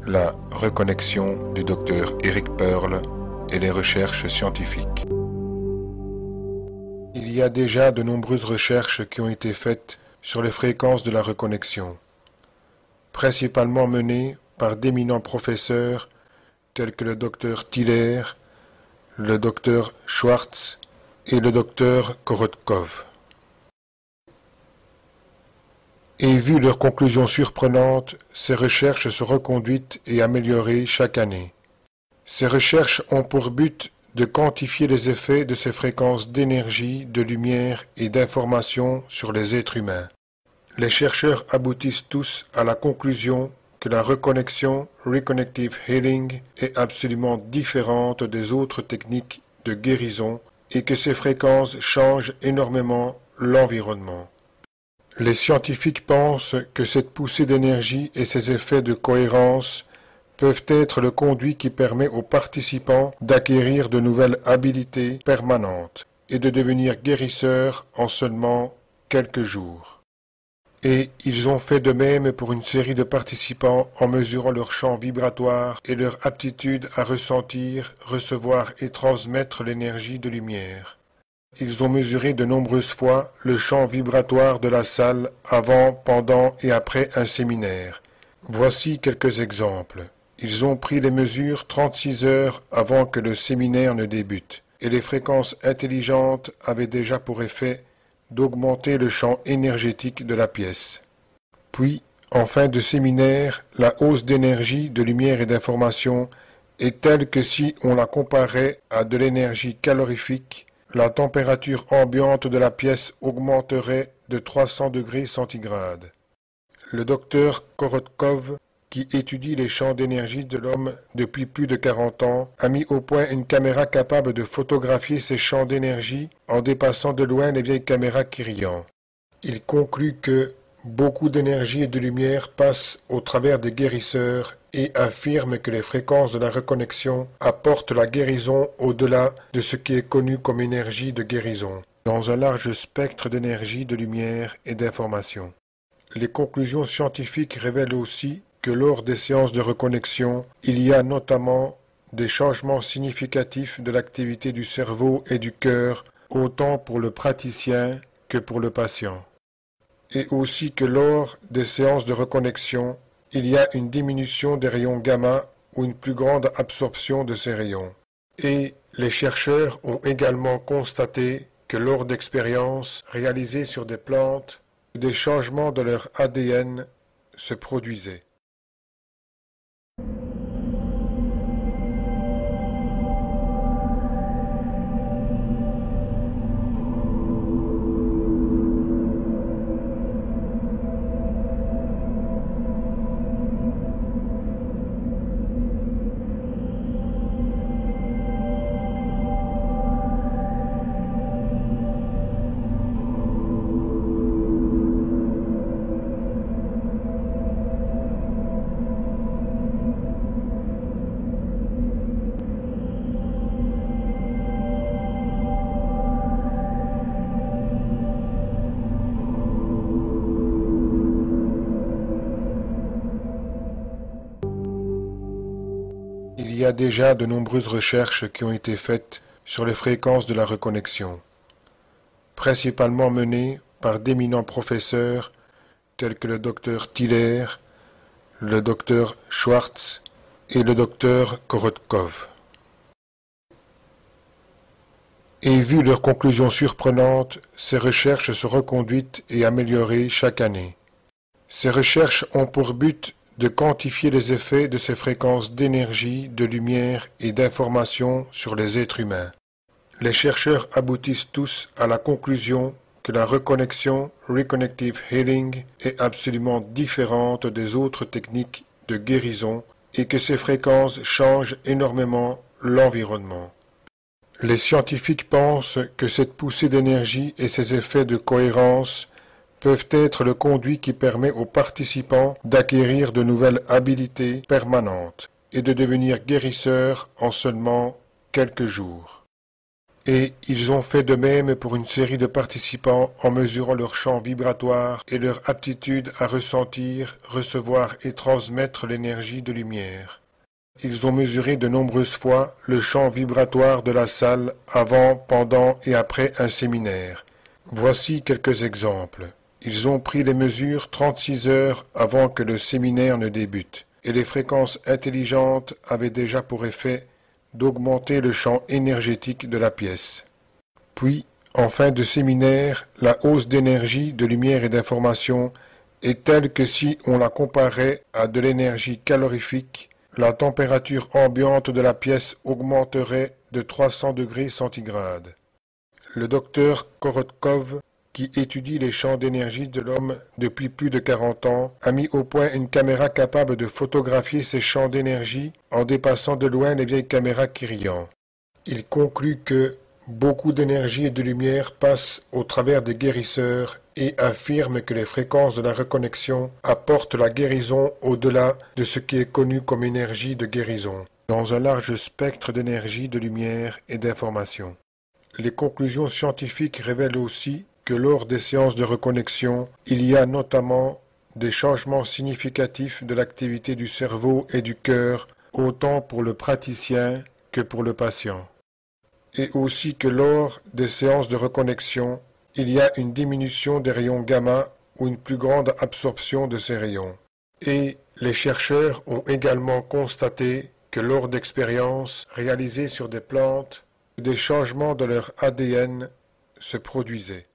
La reconnexion du Dr Eric Pearl et les recherches scientifiques. Il y a déjà de nombreuses recherches qui ont été faites sur les fréquences de la reconnexion, principalement menées par d'éminents professeurs tels que le Dr Tiller, le Dr Schwartz et le Dr Korotkov. Et vu leurs conclusions surprenantes, ces recherches sont reconduites et améliorées chaque année. Ces recherches ont pour but de quantifier les effets de ces fréquences d'énergie, de lumière et d'information sur les êtres humains. Les chercheurs aboutissent tous à la conclusion que la reconnexion, Reconnective Healing, est absolument différente des autres techniques de guérison et que ces fréquences changent énormément l'environnement. Les scientifiques pensent que cette poussée d'énergie et ses effets de cohérence peuvent être le conduit qui permet aux participants d'acquérir de nouvelles habilités permanentes et de devenir guérisseurs en seulement quelques jours. Et ils ont fait de même pour une série de participants en mesurant leur champ vibratoire et leur aptitude à ressentir, recevoir et transmettre l'énergie de lumière. Ils ont mesuré de nombreuses fois le champ vibratoire de la salle avant, pendant et après un séminaire. Voici quelques exemples. Ils ont pris les mesures 36 heures avant que le séminaire ne débute, et les fréquences intelligentes avaient déjà pour effet d'augmenter le champ énergétique de la pièce. Puis, en fin de séminaire, la hausse d'énergie, de lumière et d'information est telle que si on la comparait à de l'énergie calorifique, la température ambiante de la pièce augmenterait de 300 degrés centigrades. Le docteur Korotkov, qui étudie les champs d'énergie de l'homme depuis plus de 40 ans, a mis au point une caméra capable de photographier ces champs d'énergie en dépassant de loin les vieilles caméras Kiryan. Il conclut que beaucoup d'énergie et de lumière passent au travers des guérisseurs et affirme que les fréquences de la reconnexion apportent la guérison au-delà de ce qui est connu comme énergie de guérison, dans un large spectre d'énergie, de lumière et d'information. Les conclusions scientifiques révèlent aussi que lors des séances de reconnexion, il y a notamment des changements significatifs de l'activité du cerveau et du cœur, autant pour le praticien que pour le patient. Et aussi que lors des séances de reconnexion, il y a une diminution des rayons gamma ou une plus grande absorption de ces rayons. Et les chercheurs ont également constaté que lors d'expériences réalisées sur des plantes, des changements de leur ADN se produisaient. Il y a déjà de nombreuses recherches qui ont été faites sur les fréquences de la reconnexion, principalement menées par d'éminents professeurs tels que le Dr Tiller, le Dr Schwartz et le Dr Korotkov. Et vu leurs conclusions surprenantes, ces recherches sont reconduites et améliorées chaque année. Ces recherches ont pour but de quantifier les effets de ces fréquences d'énergie, de lumière et d'information sur les êtres humains. Les chercheurs aboutissent tous à la conclusion que la reconnexion, Reconnective Healing, est absolument différente des autres techniques de guérison et que ces fréquences changent énormément l'environnement. Les scientifiques pensent que cette poussée d'énergie et ses effets de cohérence peuvent être le conduit qui permet aux participants d'acquérir de nouvelles habilités permanentes et de devenir guérisseurs en seulement quelques jours. Et ils ont fait de même pour une série de participants en mesurant leur champ vibratoire et leur aptitude à ressentir, recevoir et transmettre l'énergie de lumière. Ils ont mesuré de nombreuses fois le champ vibratoire de la salle avant, pendant et après un séminaire. Voici quelques exemples. Ils ont pris les mesures 36 heures avant que le séminaire ne débute, et les fréquences intelligentes avaient déjà pour effet d'augmenter le champ énergétique de la pièce. Puis, en fin de séminaire, la hausse d'énergie, de lumière et d'information est telle que si on la comparait à de l'énergie calorifique, la température ambiante de la pièce augmenterait de 300 degrés centigrades. Le docteur Korotkov, qui étudie les champs d'énergie de l'homme depuis plus de 40 ans, a mis au point une caméra capable de photographier ces champs d'énergie en dépassant de loin les vieilles caméras Kirian. Il conclut que beaucoup d'énergie et de lumière passent au travers des guérisseurs et affirme que les fréquences de la reconnexion apportent la guérison au-delà de ce qui est connu comme énergie de guérison, dans un large spectre d'énergie, de lumière et d'information. Les conclusions scientifiques révèlent aussi que lors des séances de reconnexion, il y a notamment des changements significatifs de l'activité du cerveau et du cœur, autant pour le praticien que pour le patient. Et aussi que lors des séances de reconnexion, il y a une diminution des rayons gamma ou une plus grande absorption de ces rayons. Et les chercheurs ont également constaté que lors d'expériences réalisées sur des plantes, des changements de leur ADN se produisaient.